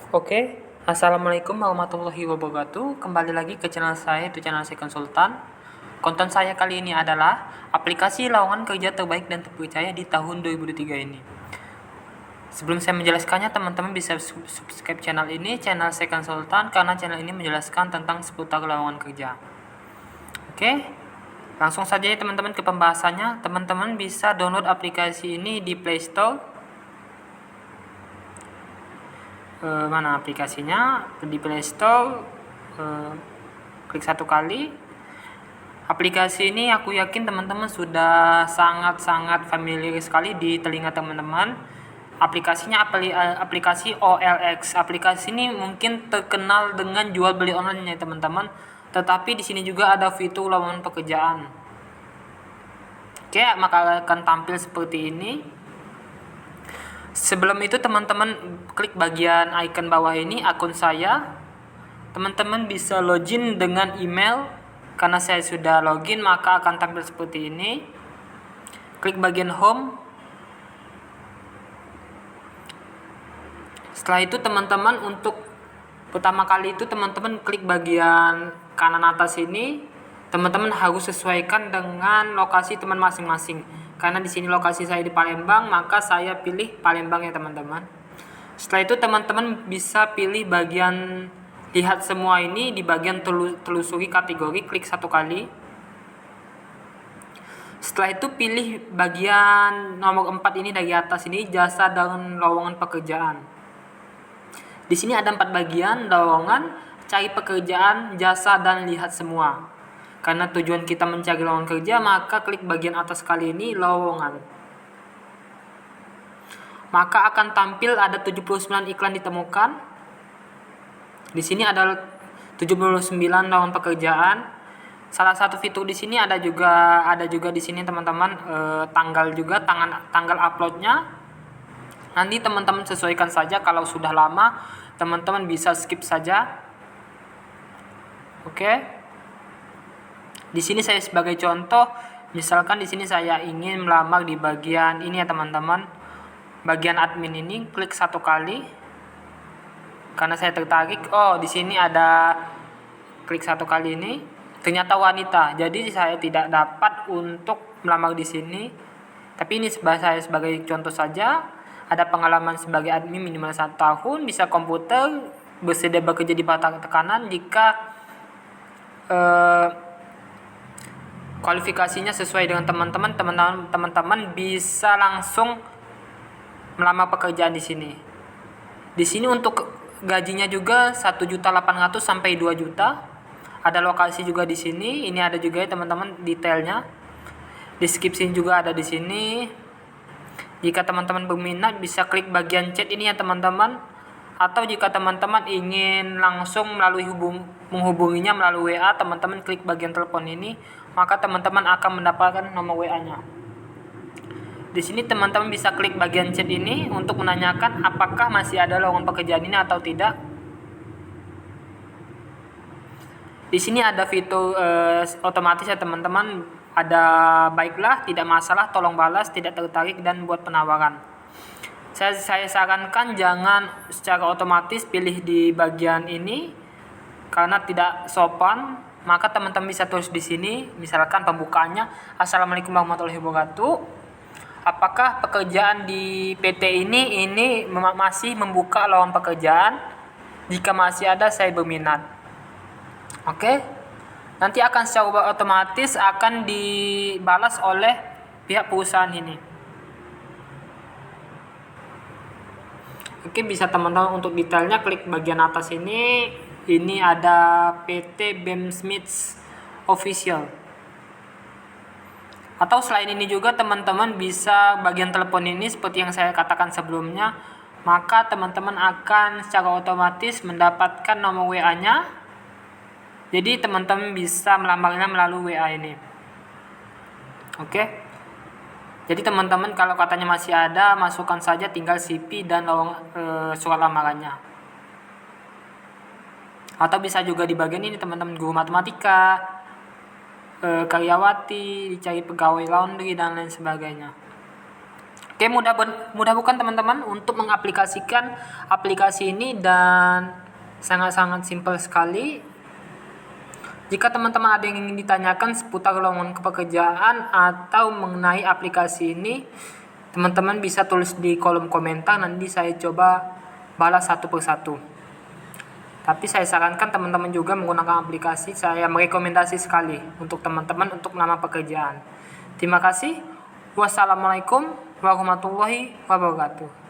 Oke, Assalamualaikum warahmatullahi wabarakatuh. Kembali lagi ke channel saya, itu channel saya konsultan. Konten saya kali ini adalah aplikasi lowongan kerja terbaik dan terpercaya di tahun 2023 ini. Sebelum saya menjelaskannya, teman-teman bisa subscribe channel ini, channel saya konsultan, karena channel ini menjelaskan tentang seputar lowongan kerja. Oke, langsung saja ya teman-teman ke pembahasannya. Teman-teman bisa download aplikasi ini di Play Store. Mana aplikasinya? Di Play Store, klik satu kali. Aplikasi ini aku yakin teman-teman sudah sangat-sangat familiar sekali di telinga teman-teman. Aplikasinya aplikasi OLX. Aplikasi ini mungkin terkenal dengan jual beli online ya teman-teman. Tetapi di sini juga ada fitur lowongan pekerjaan. Oke, maka akan tampil seperti ini. Sebelum itu teman-teman klik bagian icon bawah ini, akun saya. Teman-teman bisa login dengan email. Karena saya sudah login, maka akan tampil seperti ini. Klik bagian home. Setelah itu teman-teman untuk pertama kali itu teman-teman klik bagian kanan atas ini. Teman-teman harus sesuaikan dengan lokasi teman masing-masing. Karena di sini lokasi saya di Palembang, maka saya pilih Palembang ya teman-teman. Setelah itu teman-teman bisa pilih bagian lihat semua ini. Di bagian telusuri kategori, klik satu kali. Setelah itu pilih bagian nomor 4 ini dari atas ini, jasa dan lowongan pekerjaan. Di sini ada 4 bagian: lowongan, cari pekerjaan, jasa, dan lihat semua. Karena tujuan kita mencari lowongan kerja, maka klik bagian atas kali ini, lowongan. Maka akan tampil ada 79 iklan ditemukan. Di sini ada 79 lowongan pekerjaan. Salah satu fitur di sini ada juga di sini teman-teman, tanggal juga, tanggal uploadnya. Nanti teman-teman sesuaikan saja, kalau sudah lama teman-teman bisa skip saja. Oke. Di sini saya sebagai contoh, misalkan di sini saya ingin melamar di bagian ini ya teman-teman. Bagian admin ini, klik satu kali. Karena saya tertarik, di sini ada, klik satu kali ini. Ternyata wanita. Jadi saya tidak dapat untuk melamar di sini. Tapi ini saya sebagai contoh saja. Ada pengalaman sebagai admin minimal 1 tahun, bisa komputer, bersedia bekerja di bawah tekanan jika kualifikasinya sesuai dengan teman-teman bisa langsung melamar pekerjaan di sini. Di sini untuk gajinya juga 1.800.000 sampai 2 juta. Ada lokasi juga di sini. Ini ada juga ya teman-teman detailnya. Deskripsi juga ada di sini. Jika teman-teman berminat bisa klik bagian chat ini ya teman-teman. Atau jika teman-teman ingin langsung menghubunginya melalui WA, teman-teman klik bagian telepon ini, maka teman-teman akan mendapatkan nomor WA-nya. Di sini teman-teman bisa klik bagian chat ini untuk menanyakan apakah masih ada lowongan pekerjaan ini atau tidak. Di sini ada fitur otomatis ya teman-teman. Ada baiklah, tidak masalah, tolong balas, tidak tertarik, dan buat penawaran. Saya sarankan jangan secara otomatis pilih di bagian ini karena tidak sopan. Maka teman-teman bisa tulis di sini, misalkan pembukaannya, Assalamualaikum warahmatullahi wabarakatuh. Apakah pekerjaan di PT ini masih membuka lowongan pekerjaan? Jika masih ada, saya berminat. Oke. Nanti akan secara otomatis akan dibalas oleh pihak perusahaan ini. Oke, bisa teman-teman untuk detailnya klik bagian atas ini. Ini ada PT BEM Smiths Official. Atau selain ini juga teman-teman bisa bagian telepon ini seperti yang saya katakan sebelumnya. Maka teman-teman akan secara otomatis mendapatkan nomor WA-nya. Jadi teman-teman bisa melamarnya melalui WA ini. Oke. Jadi teman-teman kalau katanya masih ada, masukkan saja tinggal CV dan surat lamarannya. Atau bisa juga di bagian ini teman-teman, guru matematika, karyawati, dicari pegawai laundry, dan lain sebagainya. Oke, mudah bukan teman-teman untuk mengaplikasikan aplikasi ini, dan sangat-sangat simpel sekali. Jika teman-teman ada yang ingin ditanyakan seputar lowongan pekerjaan atau mengenai aplikasi ini, teman-teman bisa tulis di kolom komentar, nanti saya coba balas satu persatu. Tapi saya sarankan teman-teman juga menggunakan aplikasi, saya merekomendasi sekali untuk teman-teman untuk melamar pekerjaan. Terima kasih. Wassalamualaikum warahmatullahi wabarakatuh.